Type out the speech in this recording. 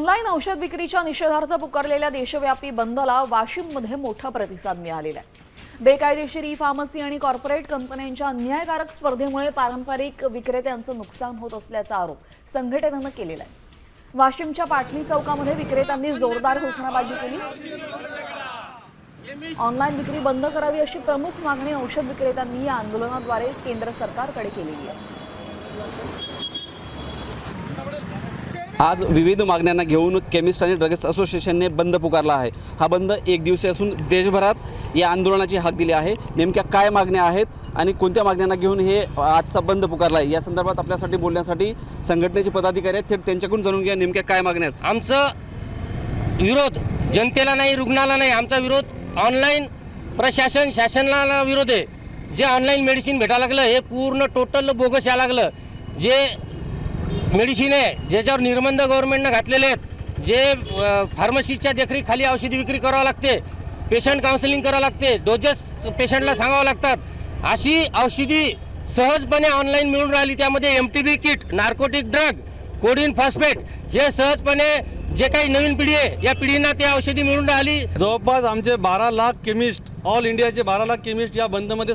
Online औषध विक्रीच्या निषेधार्थ पुकारलेल्या देशव्यापी बंदला वाशिममध्ये मोठा प्रतिसाद मिळालेला आहे। बेकायदेशीर ई फार्मसी आणि कॉर्पोरेट कंपन्यांच्या अन्यायकारक स्पर्धेमुळे पारंपरिक विक्रेत्यांचं नुकसान होत असल्याचा आरोप संघटनेनं केलेला आहे। वाशिमच्या पाटणी चौकामध्ये विक्रेत्यांनी जोरदार घोषणाबाजी केली। ऑनलाईन विक्री बंद करावी अशी प्रमुख मागणी औषध विक्रेत्यांनी या आंदोलनाद्वारे केंद्र सरकारकडे केलेली आहे। आज विविध मागण्यांना घेऊन केमिस्ट आणि ड्रग्स असोसिएशनने बंद पुकारला आहे। हा बंद एक दिवसीय असून देशभरात या आंदोलनाची हाक दिली आहे। नेमक्या काय मागण्या आहेत आणि कोणत्या मागण्यांना घेऊन हे आजचा बंद पुकारला आहे या संदर्भात आपल्यासाठी बोलण्यासाठी संघटनेचे पदाधिकारी आहेत। थेट त्यांच्याकडून जाणून घ्या नेमक्या काय मागण्या आहेत। आमचा विरोध जनतेला नाही, रुग्णाला नाही, आमचा विरोध ऑनलाईन शासनाला विरोध आहे। जे ऑनलाईन मेडिसिन भेटायला लागलं हे पूर्ण टोटल बोगस यायला लागलं। जे मेडिसिन आहे ज्याच्यावर निर्बंध गव्हर्नमेंटनं घातलेले आहेत, जे फार्मसीच्या देखरेखीखाली औषधी विक्री करावं लागते, पेशंट काउन्सिलिंग करावं लागते, डोजेस पेशंटला सांगावं लागतात, अशी औषधी सहजपणे ऑनलाईन मिळून राहिली। त्यामध्ये MTB kit, narcotic drug, codeine phosphate हे सहजपणे जे काही नवीन पिढी आहे या पिढींना ते औषधी मिळून राहिली। जवळपास आमचे 12 लाख केमिस्ट, ऑल इंडियाचे 12 लाख केमिस्ट या बंदमध्ये